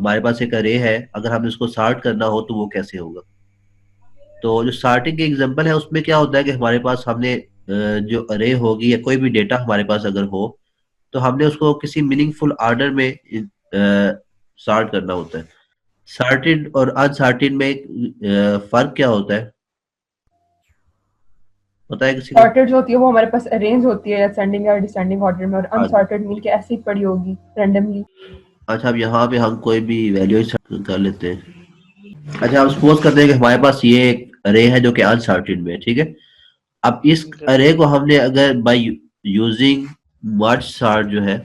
हमारे पास एक अरे है, अगर हमें उसको सॉर्ट करना हो तो वो कैसे होगा। तो जो सॉर्टिंग के एग्जांपल है उसमें क्या होता है कि हमारे पास हमने जो अरे होगी या कोई भी डेटा हमारे पास अगर हो तो हमने उसको किसी मीनिंगफुल ऑर्डर में सॉर्ट करना होता है। सॉर्टेड और अनसॉर्टेड में फर्क क्या होता है, पता है किसी को? सॉर्टेड जो होती है वो हमारे पास अरेंज होती है असेंडिंग या डिसेंडिंग ऑर्डर में, और हाँ जी। अनसॉर्टेड मिल के ऐसे ही पड़ी होगी रैंडमली। अच्छा, अब यहाँ पे हम कोई भी वैल्यू कर लेते हैं। अच्छा, हम सपोज करते हैं कि हमारे पास ये एक अरे है जो कि अनसॉर्टेड में है, ठीक है। अब इस अरे को हमने अगर बाय यूजिंग मर्ज सॉर्ट जो है,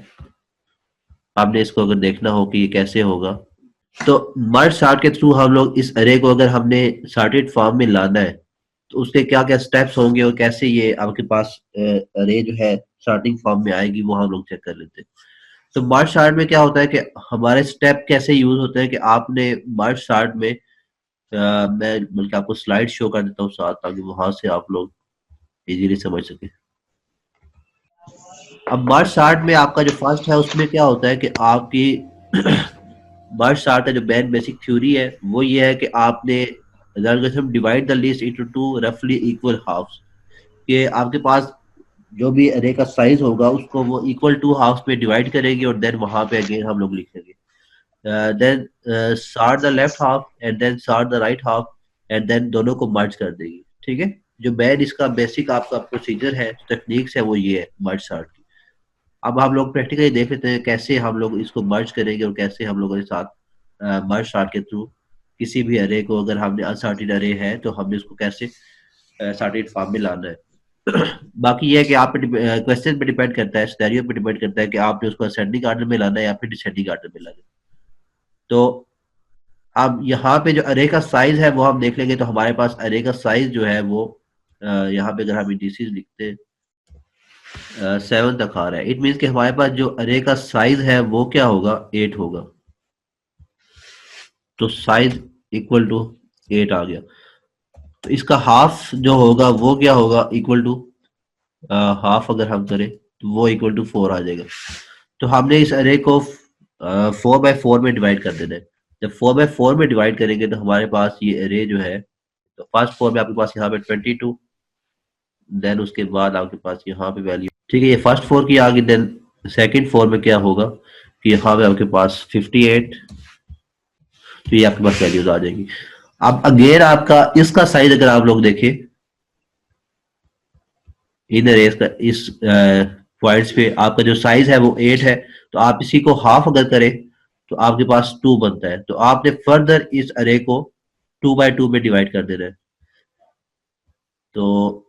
आपने इसको अगर देखना हो कि ये कैसे होगा, तो मर्ज सॉर्ट के थ्रू हम लोग इस अरे को अगर हमने सॉर्टेड फॉर्म में लाना है तो उसके क्या क्या स्टेप्स होंगे और कैसे ये आपके पास अरे जो है सॉर्टिंग फॉर्म में आएगी, वो हम लोग चेक कर लेते हैं। तो मर्ज सॉर्ट में क्या होता है कि हमारे स्टेप कैसे यूज होते हैं कि आपने मर्ज सॉर्ट में मैं बल्कि आपको स्लाइड शो कर देता हूँ साथ, ताकि वहां से आप लोग इजीली समझ सके। अब मर्ज सॉर्ट में आपका जो फर्स्ट है उसमें क्या होता है कि आपकी मर्ज सॉर्ट का जो मेन बेसिक थ्योरी है वो ये है कि आपने algorithm divide the list into two रफली इक्वल हाफ्स, कि आपके पास जो भी अरे का साइज होगा उसको वो इक्वल टू हाफ्स में डिवाइड करेंगे और देन वहां पे अगेन हम लोग लिखेंगे, then sort the left half and then sort the right half and then दोनों को मर्ज कर देगी, ठीक है। जो मेन इसका बेसिक आपका प्रोसीजर है, टेक्निक्स है, वो ये है मर्ज सॉर्ट की। अब हम लोग प्रैक्टिकली देख लेते हैं कैसे हम लोग इसको मर्ज करेंगे और कैसे हम लोगों के साथ मर्ज सॉर्ट के थ्रू किसी भी अरे को, अगर हमने अनसॉर्टेड अरे है तो हमने उसको कैसे सॉर्टेड फॉर्म में लाना है। बाकी ये है कि आप पे क्वेश्चन पे डिपेंड करता है, सिनेरियो पे डिपेंड करता है कि आपने उसको असेंडिंग ऑर्डर में लाना है या फिर डिसेंडिंग ऑर्डर में लाना है। तो अब यहाँ पे जो अरे का साइज है वो हम देख लेंगे, तो हमारे पास अरे का साइज जो है वो यहाँ पे अगर हम इंडिसेस लिखते हैं 7 तक आ रहा है, इट मीन्स कि हमारे पास जो अरे का साइज है वो क्या होगा, 8 होगा। तो साइज इक्वल टू 8 आ गया। तो इसका हाफ जो होगा वो क्या होगा, इक्वल टू हाफ अगर हम करें तो वो इक्वल टू 4 आ जाएगा। तो हमने इस अरे को 4 बाय 4 में डिवाइड कर देना है। जब 4 बाय 4 में डिवाइड करेंगे तो हमारे पास ये अरे जो है, तो फर्स्ट 4 में आपके पास यहाँ पे 22, देन उसके बाद आपके पास यहाँ पे वैल्यू, ठीक है, ये फर्स्ट 4 की आ गई। देन सेकंड 4 में क्या होगा कि यहाँ पे आपके पास 58, तो ये आपके पास वैल्यूज आ जाएगी। अब अगेन आपका इसका साइज अगर आप लोग देखें इन रेस का, इस पॉइंट्स पे आपका जो साइज है वो 8 है, तो आप इसी को हाफ अगर करें तो आपके पास 2 बनता है। तो आपने फर्दर इस अरे को 2 बाय 2 में डिवाइड कर देना है। तो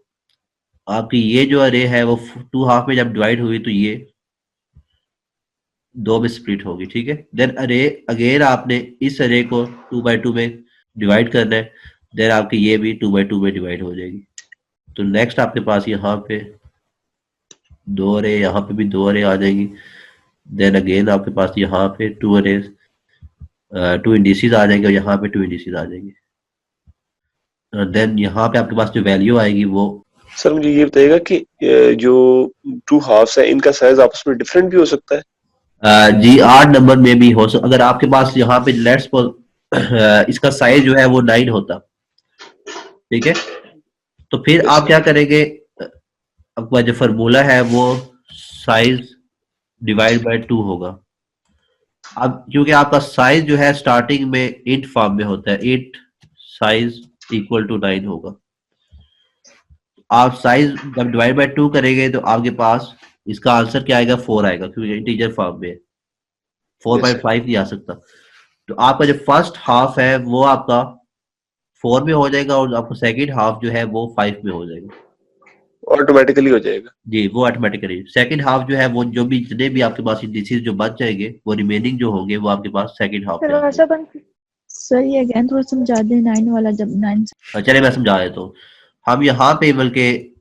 आपकी ये जो अरे है वो 2 हाफ में जब डिवाइड हुई तो ये 2 में स्प्लिट होगी, ठीक है। देन अरे अगेन आपने इस अरे को 2 बाय 2 में डिवाइड करना है, देन आपकी ये भी 2 बाय 2 में डिवाइड हो जाएगी। तो नेक्स्ट आपके पास यहाँ पे 2 अरे, यहाँ पे भी 2 अरे आ जाएंगी। देन अगेन आपके पास यहाँ पे 2 अरे, 2 इंडिसेस आ जाएंगे और यहाँ पे 2 इंडिसेस आ जाएंगे। देन यहाँ पे आपके पास जो वैल्यू आएगी वो सर मुझे ये बताइएगा कि जो टू हाफ्स है इनका साइज आपस में डिफरेंट भी हो सकता है? जी 8 नंबर में भी हो सकता, अगर आपके पास यहाँ पे लेट्स इसका साइज जो है वो 9 होता, ठीक है। तो फिर यस आप सर। क्या करेंगे, आपका जो फार्मूला है वो साइज डिवाइड बाय 2 होगा। अब क्योंकि आपका साइज जो है स्टार्टिंग में इंट फॉर्म में होता है, 8 साइज इक्वल टू 9 होगा। आप साइज जब डिवाइड बाय 2 करेंगे तो आपके पास इसका आंसर क्या आएगा, 4 आएगा, क्योंकि इंटीजर फॉर्म में है, four yes point sir. Five नहीं आ सकता। तो आपका जो फर्स्ट हाफ है वो आपका 4 में हो जाएगा और आपका सेकंड हाफ जो है वो 5 में हो जाएगा। ऑटोमेटिकली हो जाएगा। जी, वो ऑटोमेटिकली सेकंड हाफ जो है वो जो भी जितने भी आपके पास इंडिसेस जो बच जाएंगे वो रिमेनिंग जो होंगे वो आपके पास सेकंड हाफ में आ थोड़ा-सा बन सर ये अगेन थोड़ा समझा दें 9 वाला जब 9 जाएंगे। चलिए मैं समझा देता हूँ। हम यहाँ पे बल्कि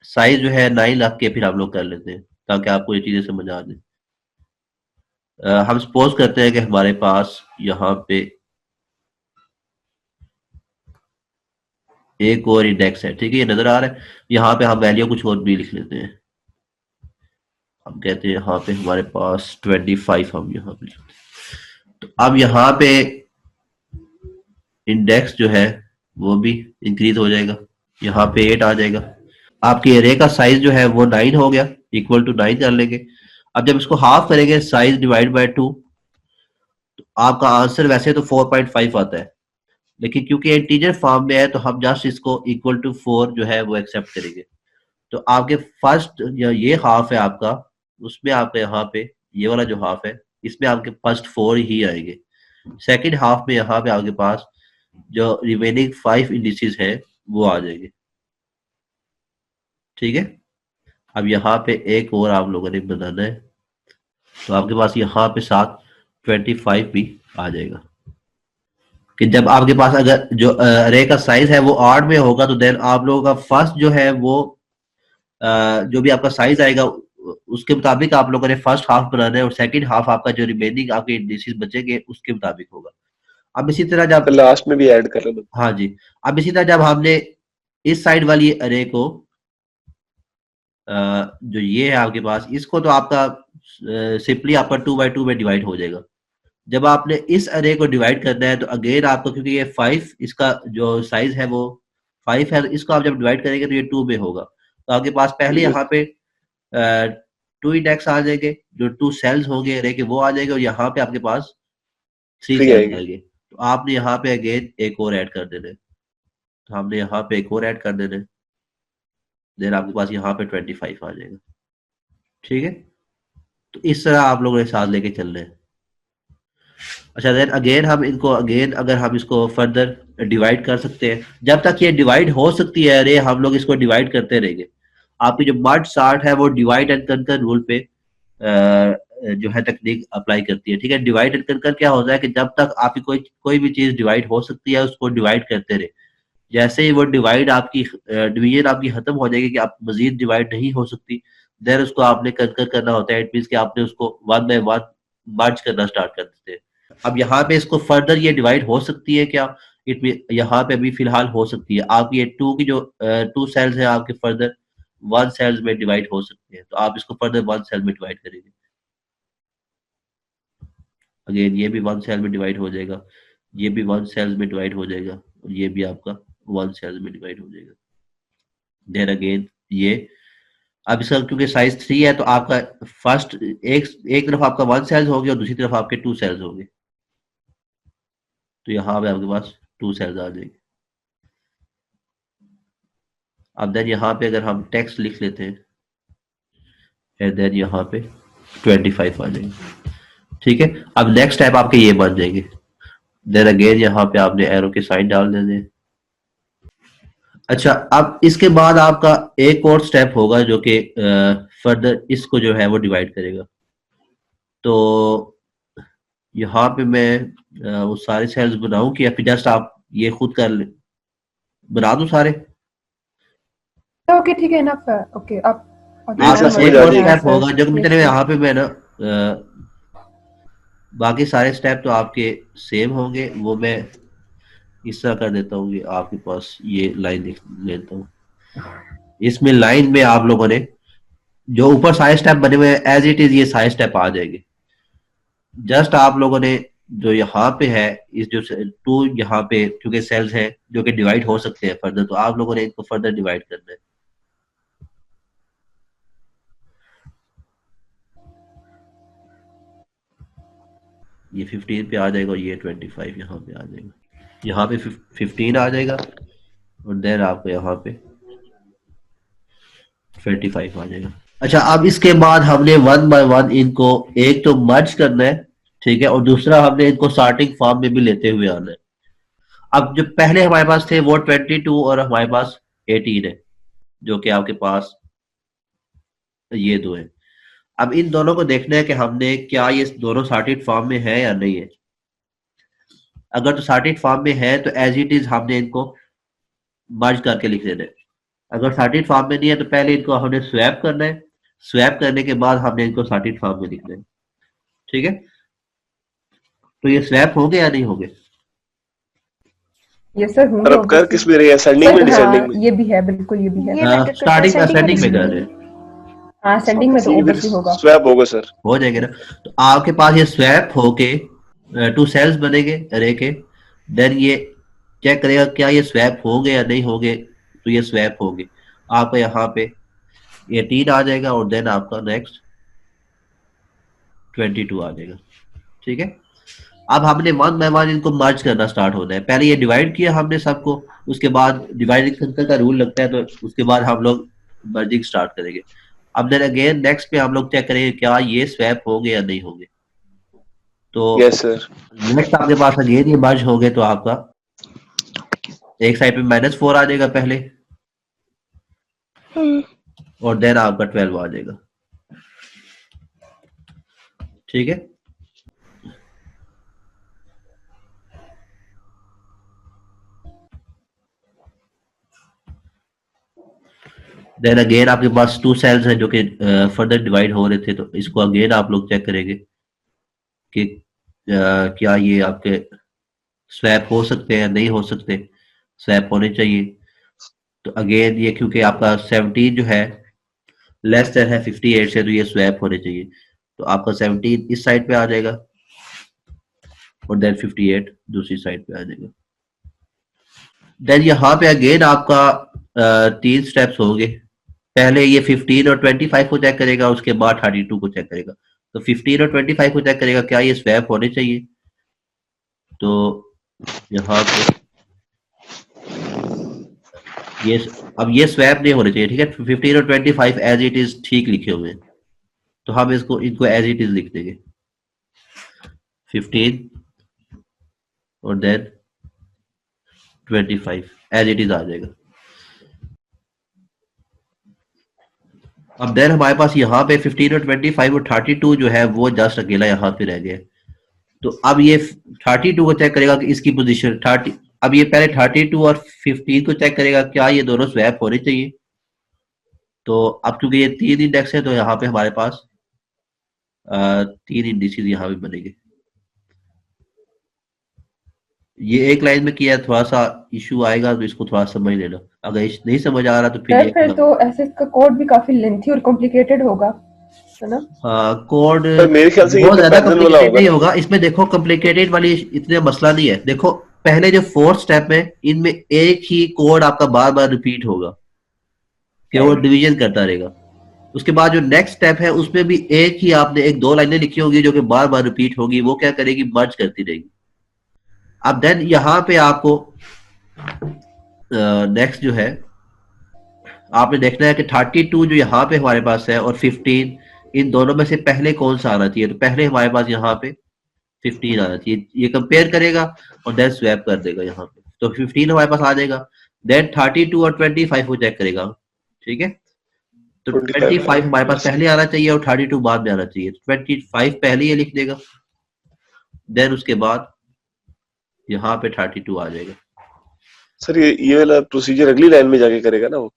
साइज जो है 9 रख के फिर हम लोग कर लेते हैं ताकि आपको ये चीजें समझ आ जाए। हम सपोज करते हैं कि हमारे पास यहाँ पे एक और इंडेक्स है, ठीक है, ये नजर आ रहा है। यहाँ पे हम वैल्यू कुछ और भी लिख लेते हैं। हम कहते हैं यहाँ पे हमारे पास 25 हम यहाँ पे लिखते हैं। तो अब यहाँ पे इंडेक्स जो है वो भी इंक्रीज हो जाएगा, यहाँ पे 8 आ जाएगा। आपकी एरे का साइज जो है वो 9 हो गया, इक्वल टू 9 कर लेंगे। अब जब इसको हाफ करेंगे साइज डिवाइड बाय 2, तो आपका आंसर वैसे तो 4.5 आता है, लेकिन क्योंकि इंटीजर फॉर्म में है तो हम जस्ट इसको इक्वल टू 4 जो है वो एक्सेप्ट करेंगे। तो आपके फर्स्ट ये हाफ है आपका, उसमें आपके यहाँ पे ये वाला जो हाफ है इसमें आपके फर्स्ट 4 ही आएंगे। सेकंड हाफ में यहाँ पे आपके पास जो रिमेनिंग 5 इंडिसेस है वो आ जाएंगे। ठीक है, अब यहाँ पे एक और आप लोगों ने बनाना है, तो आपके पास यहाँ पे साथ 25 भी आ जाएगा कि जब आपके पास अगर जो अरे का साइज है वो ऑड में होगा तो देन आप लोगों का फर्स्ट जो है वो जो भी आपका साइज आएगा उसके मुताबिक आप लोगों ने फर्स्ट हाफ बनाना है, और सेकंड हाफ आपका जो रिमेनिंग आपके इंडिसेस बचेंगे उसके मुताबिक होगा। अब इसी तरह जब लास्ट में भी ऐड कर लो। हाँ जी, अब इसी तरह जब हमने इस साइड वाली अरे को जो ये है आपके पास, इसको तो आपका सिंपली आपका 2 by 2 में डिवाइड हो जाएगा। जब आपने इस अरे को डिवाइड करना है तो अगेन आपको, क्योंकि ये 5 इसका जो साइज है वो 5 है, तो इसको आप जब डिवाइड करेंगे तो ये 2 में होगा। तो आपके पास पहले यहाँ पे 2 इंडेक्स आ जाएंगे, जो 2 सेल्स होंगे अरे के वो आ जाएंगे, और यहाँ पे आपके पास 3 सेल्स आएंगे। तो आपने यहाँ पे अगेन एक और ऐड कर देना है, तो हमने यहाँ पे एक और ऐड कर देना है, देन आपके पास यहाँ पे 25 आ जाएगा। ठीक है, तो इस तरह आप लोगों ने साथ लेके चलना है। अच्छा, देन अगेन हम इनको अगेन अगर हम इसको फर्दर डिवाइड कर सकते हैं, जब तक ये डिवाइड हो सकती है अरे हम लोग इसको डिवाइड करते रहेंगे। आपकी जो मर्ज सॉर्ट है वो डिवाइड एंड कंकर रूल पे जो है टेक्निक अप्लाई करती है। ठीक है, डिवाइड एंड कंकर क्या होता है कि जब तक आपकी कोई भी चीज डिवाइड हो सकती है उसको डिवाइड करते रहे। जैसे ही वो डिवाइड आपकी डिवीजन आपकी खत्म हो जाएगी कि आप मजीद डिवाइड नहीं हो सकती, देन उसको आपने कंकर करना होता है। इट मींस कि आपने उसको 1 by 1 मर्ज करना स्टार्ट कर देते हैं। अब यहाँ पे इसको फर्दर ये डिवाइड हो सकती है क्या? इट मीन यहाँ पे अभी फिलहाल हो सकती है। आप ये 2 की जो 2 सेल्स है आपके फर्दर 1 सेल्स में डिवाइड हो सकते हैं, तो आप इसको फर्दर 1 सेल में डिवाइड करेंगे। अगेन ये भी 1 सेल में डिवाइड हो जाएगा, ये भी 1 सेल्स में डिवाइड हो जाएगा, और ये भी आपका 1 सेल्स में डिवाइड हो जाएगा। देन अगेन ये, अब इसका क्योंकि साइज 3 है तो आपका फर्स्ट एक तरफ आपका 1 सेल्स हो गया और दूसरी तरफ आपके 2 सेल्स हो गए, तो यहाँ पे आपके पास 2 सेल्स आ जाएंगे। अब देन यहाँ पे अगर हम टेक्स्ट लिख लेते हैं एंड देन यहाँ पे 25 आ जाएंगे। ठीक है, अब नेक्स्ट स्टेप आपके ये बन जाएंगे। देन अगेन यहाँ पे आपने एरो के साइन डाल देने। अच्छा, अब इसके बाद आपका एक और स्टेप होगा जो कि फर्दर इसको जो है वो डिवाइड करेगा। तो यहाँ पे मैं वो सारे सेल्स बनाऊं कि या फिर जस्ट आप ये खुद कर ले, बना दूं सारे? ओके ठीक है, इनफ है। ओके, आप एक और स्टेप होगा जो कि यहाँ पे मैं ना बाकी सारे स्टेप तो आपके सेम होंगे, वो मैं इस तरह कर देता हूँ कि आपके पास ये लाइन लिख लेता हूँ। इसमें लाइन में आप लोगों ने जो ऊपर सारे स्टेप बने हुए हैं एज इट इज ये सारे स्टेप आ जाएंगे। जस्ट आप लोगों ने जो यहाँ पे है इस जो 2 यहाँ पे क्योंकि सेल्स है जो कि डिवाइड हो सकते हैं फर्दर, तो आप लोगों ने इनको फर्दर डिवाइड करना है। ये 15 पे आ जाएगा और ये 25 यहाँ पे आ जाएगा। यहाँ पे 15 आ जाएगा और देन आपको यहाँ पे 25 आ जाएगा। अच्छा, अब इसके बाद हमने 1 by 1 इनको एक तो मर्ज करना है, ठीक है, और दूसरा हमने इनको स्टार्टिंग फॉर्म में भी लेते हुए आना है। अब जो पहले हमारे पास थे वो 22 और हमारे पास 18 है, जो कि आपके पास ये 2 है। अब इन दोनों को देखना है कि हमने क्या ये दोनों सॉर्टेड फॉर्म में है या नहीं है। अगर तो सॉर्टेड फॉर्म में है तो एज इट इज हमने इनको मर्ज करके लिख देना है। अगर सॉर्टेड फॉर्म में नहीं है तो पहले इनको हमने स्वैप करना है, स्वैप करने के बाद हमने इनको सॉर्टेड फॉर्म में लिखना है। ठीक है, तो ये स्वैप हो गए या नहीं हो गए? यस सर, होंगे। अब कर किस में रही है, असेंडिंग में डिसेंडिंग में? ये भी है, बिल्कुल ये भी है। स्टार्टिंग असेंडिंग में कर रहे हैं। हाँ, असेंडिंग में तो ऑब्वियसली होगा, स्वैप होगा सर, हो जाएगा ना। तो आपके पास ये स्वैप होके टू सेल्स बनेंगे अरे के, देन ये चेक करेगा क्या ये स्वैप होंगे या नहीं होंगे, तो ये स्वैप होंगे, आपका यहाँ पे 18 आ जाएगा और देन आपका नेक्स्ट 22 आ जाएगा। ठीक है, अब हमने वन बाय वन इनको मर्ज करना स्टार्ट होना है। पहले ये डिवाइड किया हमने सबको, उसके बाद डिवाइडिंग सर्कल का रूल लगता है, तो उसके बाद हम लोग मर्जिंग स्टार्ट करेंगे। अब देन अगेन नेक्स्ट पे हम लोग चेक करेंगे क्या ये स्वैप होंगे या नहीं होंगे। तो यस सर। नेक्स्ट आपके पास अगेन ये मर्ज हो गए, तो आपका एक साइड पे -4 आ जाएगा पहले, और देन आपका 12 आ जाएगा। ठीक है, देन अगेन आपके पास 2 सेल्स हैं जो कि फर्दर डिवाइड हो रहे थे, तो इसको अगेन आप लोग चेक करेंगे कि क्या ये आपके स्वैप हो सकते हैं या नहीं हो सकते, स्वैप होने चाहिए। तो अगेन ये क्योंकि आपका 17 जो है लेस देन है 58 से, तो ये स्वैप होने चाहिए, तो आपका 17 इस साइड पे आ जाएगा और देन 58 दूसरी साइड पे आ जाएगा। देन यहाँ पे अगेन आपका 3 स्टेप्स होंगे। पहले ये 15 और 25 को चेक करेगा, उसके बाद 32 को चेक करेगा। तो 15 और 25 को चेक करेगा क्या ये स्वैप होने चाहिए, तो यहाँ पे ये अब ये स्वैप नहीं होने चाहिए। ठीक है, 15 और 25 एज इट इज ठीक लिखे हुए हैं, तो हम इनको एज इट इज लिख देंगे 15 और देन 25 एज इट इज आ जाएगा। अब देन हमारे पास यहाँ पे 15 और 25 और 32 जो है वो जस्ट अकेला यहाँ पे रह गया। तो अब ये 32 को चेक करेगा कि इसकी पोजीशन 30, अब ये पहले 32 और 15 को चेक करेगा क्या ये दोनों स्वैप होने चाहिए। तो अब क्योंकि ये 3 इंडेक्स है, तो यहाँ पे हमारे पास 3 इंडिसेस यहाँ पे बनेंगे। ये एक लाइन में किया, थोड़ा सा इशू आएगा तो इसको थोड़ा समझ लेना, अगर नहीं समझ आ रहा तो फिर तो ऐसे इसका कोड भी काफी लेंथी और कॉम्प्लिकेटेड होगा, है ना? कोड मेरे ख्याल से बहुत ये ज्यादा पैरेलल वाला कॉम्प्लिकेटेड नहीं होगा। होगा इसमें। देखो कॉम्प्लिकेटेड वाली इतने मसला नहीं है। देखो पहले जो 4 स्टेप है इनमें एक ही कोड आपका बार बार रिपीट होगा कि वो डिवीजन करता रहेगा। उसके बाद जो नेक्स्ट स्टेप है उसमें भी एक ही आपने 1-2 लाइनें लिखी होगी जो कि बार बार रिपीट होगी, वो क्या करेगी, मर्ज करती रहेगी। अब देन यहाँ पे आपको नेक्स्ट जो है आपने देखना है कि 32 जो यहाँ पे हमारे पास है और 15, इन दोनों में से पहले कौन सा आना चाहिए। तो पहले हमारे पास यहाँ पे 15 आना चाहिए। ये कंपेयर करेगा और देन स्वैप कर देगा यहाँ पे, तो 15 हमारे पास आ जाएगा। देन 32 और 25 को चेक करेगा। ठीक है, तो 25 हमारे पास पहले आना चाहिए और 32 बाद में आना चाहिए। 25 पहले ये लिख देगा, देन उसके बाद यहाँ पे 32 आ जाएगा। सर ये वाला प्रोसीजर अगली लाइन में जाके करेगा ना वो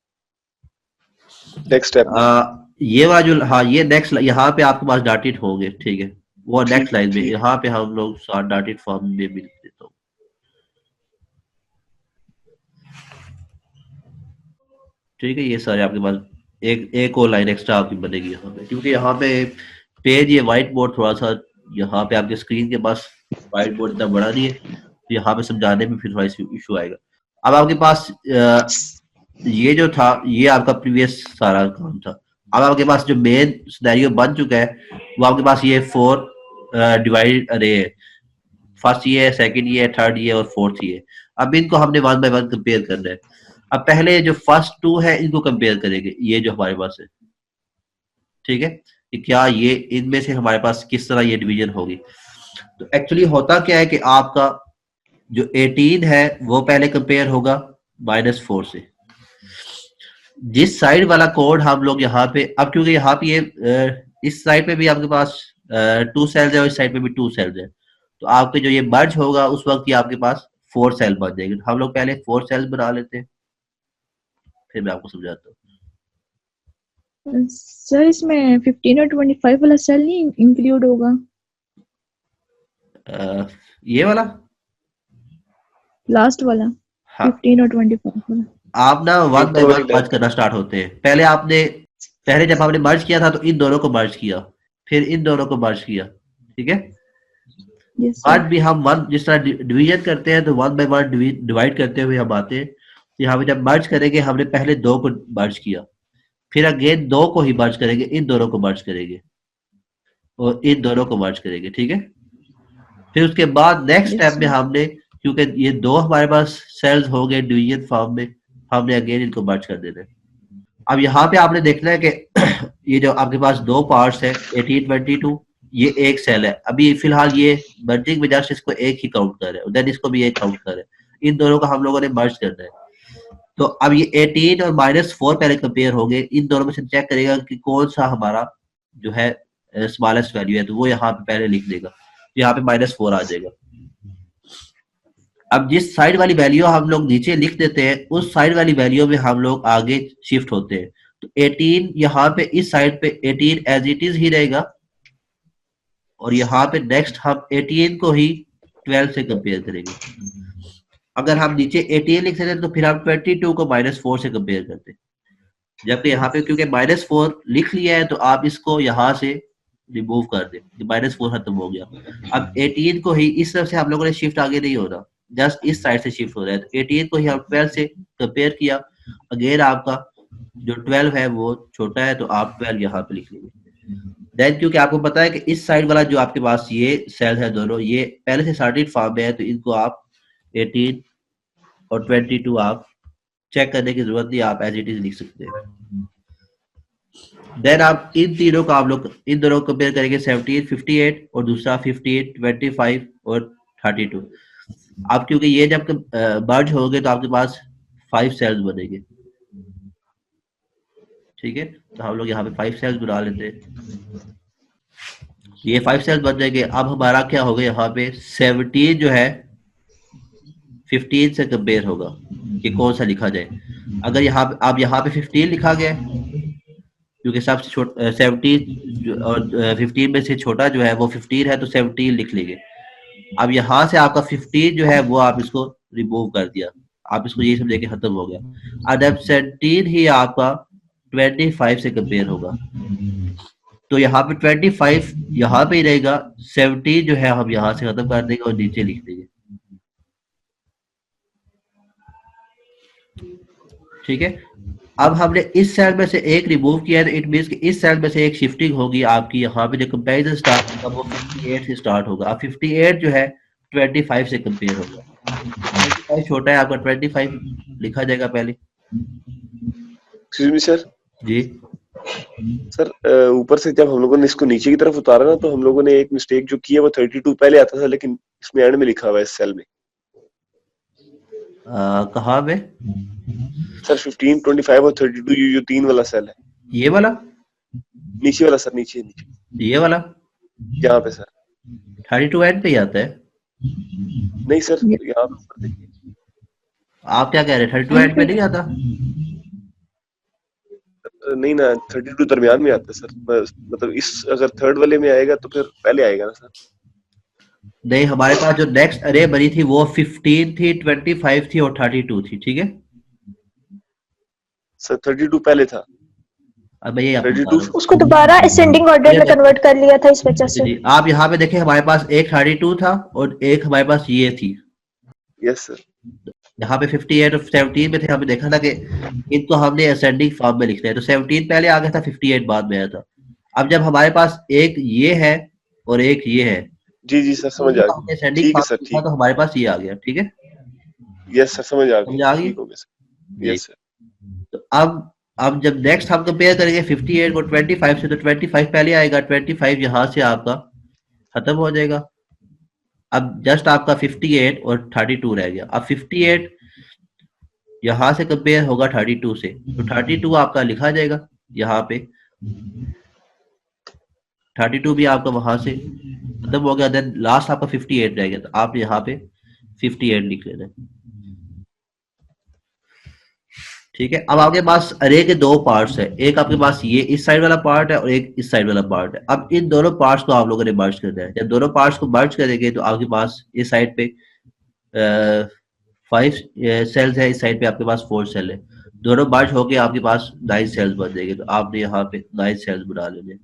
नेक्स्ट स्टेप। ये वाला जो, हाँ ये नेक्स्ट यहाँ पे आपके पास डॉटेड होंगे। ठीक है, वो नेक्स्ट लाइन में, यहाँ पे हम लोग डॉटेड फॉर्म में भी लिख देता हूँ। ठीक है, ये सारे आपके पास एक और लाइन एक्स्ट्रा आपकी बनेगी यहाँ पे, क्योंकि यहाँ पे पेज ये व्हाइट बोर्ड थोड़ा सा, यहाँ पे आपके स्क्रीन के पास व्हाइट बोर्ड इतना बड़ा नहीं है, तो यहाँ पे समझाने में फिर थोड़ा इशू आएगा। अब आपके पास ये जो था ये आपका प्रीवियस सारा काम था। अब आपके पास जो मेन सिनेरियो बन चुका है वो आपके पास ये 4 डिवाइड अरे है, फर्स्ट ये है, सेकंड ये है, थर्ड ये और फोर्थ ये। अब इनको हमने 1 बाय 1 कंपेयर करना है। अब पहले जो फर्स्ट 2 है इनको कंपेयर करेंगे, ये जो हमारे पास है। ठीक है, कि क्या ये इनमें से हमारे पास किस तरह ये डिवीजन होगी। तो एक्चुअली होता क्या है कि आपका जो 18 है वो पहले कंपेयर होगा -4 से। जिस साइड वाला कोड हम लोग यहाँ पे, अब क्योंकि यहाँ पे ये इस साइड पे भी आपके पास 2 सेल्स है और इस साइड पे भी 2 सेल्स है, तो आपके जो ये मर्ज होगा उस वक्त ये आपके पास 4 सेल बन जाएंगे। हम लोग पहले 4 सेल्स बना लेते हैं, फिर मैं आपको समझाता हूँ। सर इसमें 15 और 25 वाला सेल नहीं इंक्लूड होगा? ये वाला लास्ट वाला, हाँ, 15 और 25 वाला। आप ना 1 बाय 1 मर्ज करना स्टार्ट होते हैं। पहले जब आपने मर्ज किया था तो इन दोनों को मर्ज किया, फिर इन दोनों को मर्ज किया। ठीक है, yes sir. वन भी हम वन जिस तरह डिवीजन करते हैं तो वन बाय वन डिवाइड करते हुए हम आते हैं। तो यहाँ पे जब मर्ज करेंगे हमने पहले दो को मर्ज किया, फिर अगेन दो को ही मर्ज करेंगे, इन दोनों को मर्ज करेंगे और इन दोनों को मर्ज करेंगे, ठीक है। फिर उसके बाद नेक्स्ट Yes, स्टेप में sir. हमने, क्योंकि ये दो हमारे पास सेल्स हो गए डिवीजन फॉर्म में, हमने अगेन इनको मर्ज कर देना है। अब यहाँ पे आपने देखना है कि ये जो आपके पास दो पार्ट्स है 1822, ये एक सेल है। अभी फिलहाल ये मर्जिंग में जस्ट इसको एक ही काउंट कर रहे हैं, देन इसको भी एक काउंट कर रहे हैं। इन दोनों को हम लोगों ने मर्ज करना है। तो अब ये 18 और -4 पहले कंपेयर हो गए, इन दोनों में से चेक करेगा कि कौन सा हमारा जो है स्मॉलेस्ट वैल्यू है, तो वो यहाँ पे पहले लिख देगा, यहाँ पे -4 आ जाएगा। अब जिस साइड वाली वैल्यू हम लोग नीचे लिख देते हैं, उस साइड वाली वैल्यू में हम लोग आगे शिफ्ट होते हैं। तो 18 यहाँ पे इस साइड पे 18 एज इट इज ही रहेगा, और यहाँ पे नेक्स्ट हम 18 को ही 12 से कंपेयर करेंगे। अगर हम नीचे 18 लिख देते तो फिर हम 22 को -4 से कंपेयर करते, जबकि यहाँ पे क्योंकि -4 लिख लिया है तो आप इसको यहाँ से रिमूव कर दें, -4 खत्म हो गया। अब 18 को ही इस तरफ से हम लोगों ने शिफ्ट आगे नहीं होना, जस्ट इस साइड से शिफ्ट हो रहा है। तो 18 को ही हम 12 से कंपेयर किया, अगेन आपका जो 12 है वो छोटा है तो आप 12 यहाँ पे लिख लेंगे। देन क्योंकि आपको पता है कि इस साइड वाला जो आपके पास ये सेल है दोनों, ये पहले से सॉर्टेड फॉर्म में है, तो इनको आप 18 और 22 आप चेक करने की जरूरत नहीं, आप एज इट इज लिख सकते हैं। देन आप इन तीनों का आप लोग इन दोनों को कंपेयर करेंगे, 17 58 और दूसरा 58 25 और 32। अब क्योंकि ये जब मर्ज हो गए तो आपके पास 5 सेल्स बनेंगे, ठीक है। तो हम लोग यहाँ पे 5 सेल्स बना लेते हैं, ये 5 सेल्स बन जाएंगे। अब हमारा क्या होगा, यहाँ पे 17 जो है 15 से कंपेयर होगा कि कौन सा लिखा जाए। अगर यहाँ पे अब यहाँ पे 15 लिखा गया क्योंकि सबसे छोटा 17 और 15 में से छोटा जो है वो 15 है, तो 17 लिख लेंगे। अब यहाँ से आपका 15 जो है वो आप इसको रिमूव कर दिया, आप इसको ये समझे कि खत्म हो गया। अब 17 ही आपका 25 से कंपेयर होगा, तो यहाँ पे 25 यहाँ पे ही रहेगा, 17 जो है हम यहाँ से खत्म कर देंगे और नीचे लिख देंगे, ठीक है। अब हमने इस सेल में से एक रिमूव किया है, तो इट मींस कि इस सेल में से एक शिफ्टिंग होगी आपकी। यहाँ पे जो कंपैरिजन स्टार्ट होगा वो 58 से स्टार्ट होगा। अब 58 जो है 25 से कंपेयर होगा, 25 छोटा है आपका, 25 लिखा जाएगा पहले। Excuse me sir. जी सर ऊपर से जब हम लोगों ने इसको नीचे की तरफ उतारा ना, तो हम लोगों ने एक मिस्टेक जो की है, वो 32 पहले आता था, लेकिन इसमें एंड में लिखा हुआ है इस सेल में। कहाँ में सर 15 25 और 32 ये जो 3 वाला सेल है, ये वाला नीचे वाला सर, नीचे ये वाला यहाँ पे सर 32 एंड पे ही आता है। नहीं सर, यहाँ पे ऊपर देखिए। आप क्या कह रहे हैं, 32 एंड पे नहीं आता? नहीं ना, 32 दरमियान में आता है सर। मतलब इस अगर थर्ड वाले में आएगा तो फिर पहले आएगा ना सर। नहीं, हमारे पास जो नेक्स्ट अरे बनी थी वो 15 थी, 25 थी और 32 थी, ठीक है सर। 32 पहले था। अब ये 32 उसको दोबारा असेंडिंग ऑर्डर में कन्वर्ट कर लिया था इस वजह से। जी, आप यहाँ पे देखें हमारे पास एक 32 था और एक हमारे पास ये थी। Yes sir. यहाँ पे 58 और 17 में थे, हमने देखा था कि इनको हमने असेंडिंग फॉर्म में लिखना है, तो 17 पहले आ गया था, 58 बाद में आया था। अब जब हमारे पास एक ये है और एक ये है, जी जी सर, समझ आ गया। ठीक है सर, ठीक। तो हमारे पास ये आ गया, ठीक है। यस सर, समझ आ गया। ठीक हो गया सर। Yes sir. तो अब जब नेक्स्ट हम कंपेयर करेंगे 58 को 25 से, तो 25 पहले आएगा, 25 यहाँ से आपका खत्म हो जाएगा। अब जस्ट आपका 58 और 32 रह गया। अब 58 यहाँ से कंपेयर होगा 32 से, तो 32 आपका लिखा जाएगा यहाँ पे, 32 भी आपका वहां से खत्म हो गया। देन लास्ट आपका 58 रह गया, तो आप यहाँ पे 58 लिख लेना, ठीक है। अब आपके पास अरे के दो पार्ट्स है, एक आपके पास ये इस साइड वाला पार्ट है और एक इस साइड वाला पार्ट है। अब इन दोनों पार्ट्स को आप लोगों ने मर्ज करना है। जब दोनों पार्ट्स को मर्ज करेंगे तो आपके पास इस साइड पे 5 सेल्स है, इस साइड पे आपके पास 4 सेल है। दोनों मर्ज होके आपके पास 9 सेल्स बन जाएंगे, तो आपने यहाँ पे 9 सेल्स बना लेने।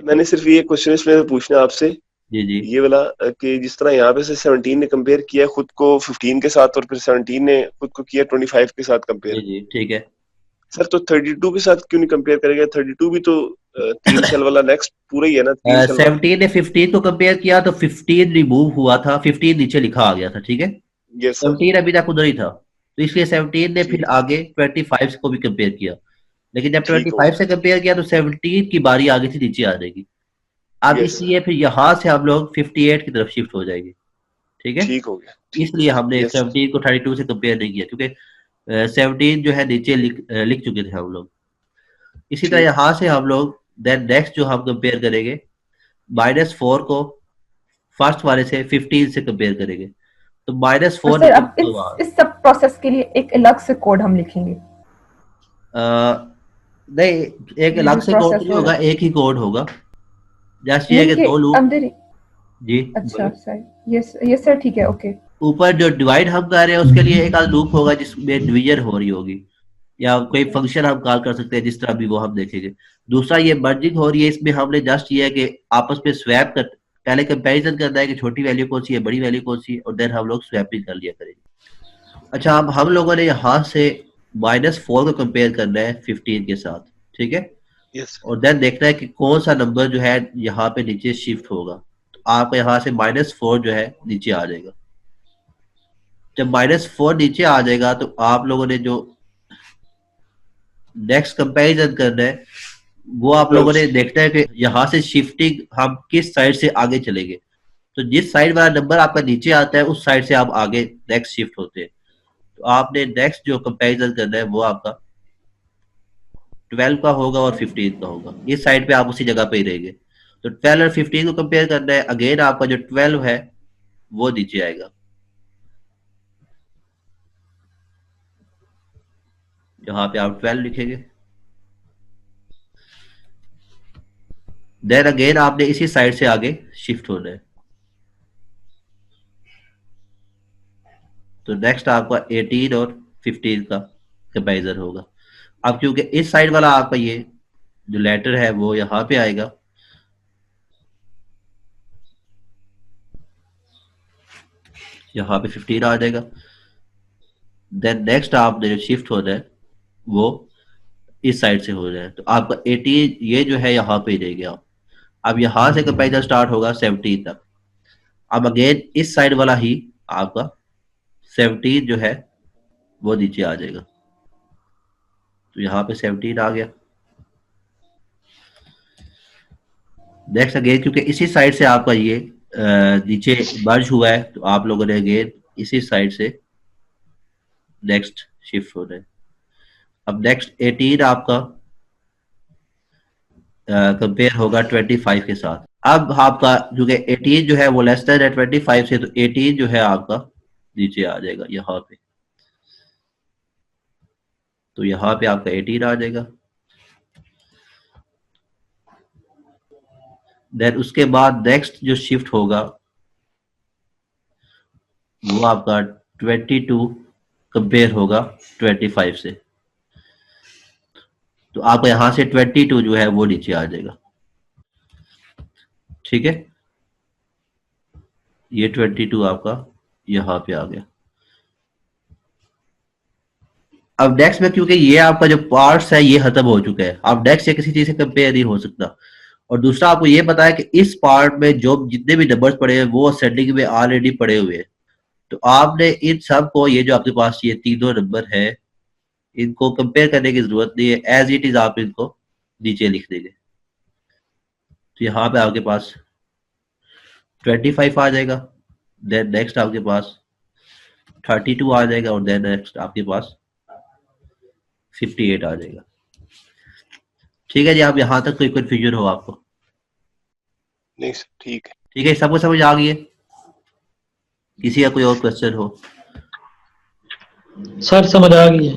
मैंने सिर्फ ये क्वेश्चन इसमें पूछना है आपसे जी जी ये वाला कि जिस तरह यहाँ पे से 17 ने कंपेयर किया खुद को 15 के साथ और फिर 17 ने खुद को किया 25 के साथ कंपेयर। जी ठीक है। सर तो 32 के साथ क्यों नहीं कंपेयर करेगा? 32 भी तो 3 सेल वाला नेक्स्ट पूरा ही है ना, 3 सेल वाला। 17 ने 15 को कंपेयर किया तो 15 रिमूव हुआ था, 15 नीचे लिखा आ गया था, ठीक है। Yes sir. 17 अभी तक उधर ही था, तो इसलिए 17 ने फिर ठीक आगे 25 को भी कंपेयर किया, लेकिन जब ठीक हो 25 से कंपेयर किया तो 17 की बारी आगे से नीचे आ जाएगी। अब गया। Yes sir. इसलिए फिर यहाँ से हम लोग 58 की तरफ शिफ्ट हो जाएंगे, ठीक है। ठीक हो गया। ठीक हो इसलिए हमने गया। Yes sir. 17 को 32 से कंपेयर नहीं किया, क्योंकि 17 जो है नीचे लिख चुके थे हम लोग। इसी तरह ठीक। यहाँ से हम लोग देन नेक्स्ट जो हम कंपेयर करेंगे, -4 को फर्स्ट वाले से 15 से कंपेयर करेंगे, तो और -4 सर नीचे अब इस सब प्रोसेस के लिए एक अलग से कोड हम लिखेंगे? नहीं, एक ये अलग जो से कोड प्रोसेस नहीं हो होगा, रहा एक ही कोड होगा। जैसे ये नहीं कि ये 2 लूप। अंदर ही। जी अच्छा बोलो। सर ये सर ठीक है, ओके। ऊपर जो डिवाइड हम कर रहे हैं उसके लिए एक आध लूप होगा जिसमें डिवीजन हो रही होगी, या कोई ओके फंक्शन हम कॉल कर सकते हैं, जिस तरह भी वो हम देखेंगे। दूसरा ये मर्जिंग हो रही है, इसमें हमने जस्ट ये है कि आपस में स्वैप कर, पहले कंपैरिजन करना है कि छोटी वैल्यू कौन सी है, बड़ी वैल्यू कौन सी है, और देन हम लोग स्वैपिंग कर लिया करेंगे। अच्छा, अब हम लोगों ने यहाँ से -4 को कंपेयर करना है 15 के साथ, ठीक है। Yes sir. और देन देखना है कि कौन सा नंबर जो है यहाँ पे नीचे शिफ्ट होगा, तो आपको यहाँ से -4 जो है नीचे आ जाएगा। जब -4 नीचे आ जाएगा तो आप लोगों ने जो नेक्स्ट कंपैरिजन करना है वो आप लोगों 12 ने से। देखना है कि यहाँ से शिफ्टिंग हम किस साइड से आगे चलेंगे। तो जिस साइड वाला नंबर आपका नीचे आता है उस साइड से आप आगे नेक्स्ट शिफ्ट होते हैं। तो आपने नेक्स्ट जो कंपैरिजन करना है वो आपका 12 का होगा और 15 का होगा, इस साइड पे आप उसी जगह पे ही रहेंगे। तो 12 और 15 को कंपेयर करना है, अगेन आपका जो 12 है वो नीचे आएगा, यहाँ पे आप 12 लिखेंगे। देन अगेन आपने इसी साइड से आगे शिफ्ट होना है, तो नेक्स्ट आपका 18 और 15 का कंपैरिजन होगा। अब क्योंकि इस साइड वाला आपका ये जो लेटर है वो यहाँ पे आएगा, यहाँ पे 15 आ जाएगा। देन नेक्स्ट आपने जो शिफ्ट होना है वो इस साइड से हो रहा है, तो आपका 18 ये जो है यहाँ पे ही रह गया। अब यहाँ से कंपैरिजन स्टार्ट होगा 17 तक। अब अगेन इस साइड वाला ही आपका 17 जो है वो नीचे आ जाएगा, तो यहाँ पे 17 आ गया। नेक्स्ट अगेन क्योंकि इसी साइड से आपका ये नीचे मर्ज हुआ है, तो आप लोगों ने अगेन इसी साइड से नेक्स्ट शिफ्ट होना है। अब नेक्स्ट 18 आपका कंपेयर होगा 25 के साथ। अब आपका जो कि 18 जो है वो लेस देन है 25 से, तो 18 जो है आपका नीचे आ जाएगा यहाँ पे, तो यहाँ पे आपका 18 आ जाएगा। देन उसके बाद नेक्स्ट जो शिफ्ट होगा वो आपका 22 कंपेयर होगा 25 से, तो आपका यहाँ से 22 जो है वो नीचे आ जाएगा, ठीक है। ये 22 आपका यहाँ पे आ गया। अब नेक्स्ट में क्योंकि ये आपका जो पार्ट्स है ये खत्म हो चुका है, अब नेक्स्ट से किसी चीज से कंपेयर नहीं हो सकता। और दूसरा आपको ये पता है कि इस पार्ट में जो जितने भी नंबर्स पड़े हैं वो असेंडिंग में ऑलरेडी पड़े हुए हैं, तो आपने इन सब को, ये जो आपके पास ये तीनों नंबर है, इनको कंपेयर करने की जरूरत नहीं है, एज इट इज आप इनको नीचे लिख देंगे। तो यहाँ पे आपके पास 25 आ जाएगा, देन नेक्स्ट आपके पास 32 आ जाएगा, और देन नेक्स्ट आपके पास 58 आ जाएगा। ठीक है जी, आप यहाँ तक कोई कंफ्यूजन हो आपको? नहीं सर ठीक है। ठीक है, सबको समझ आ गई है? किसी का कोई और क्वेश्चन हो? सर समझ आ गई है।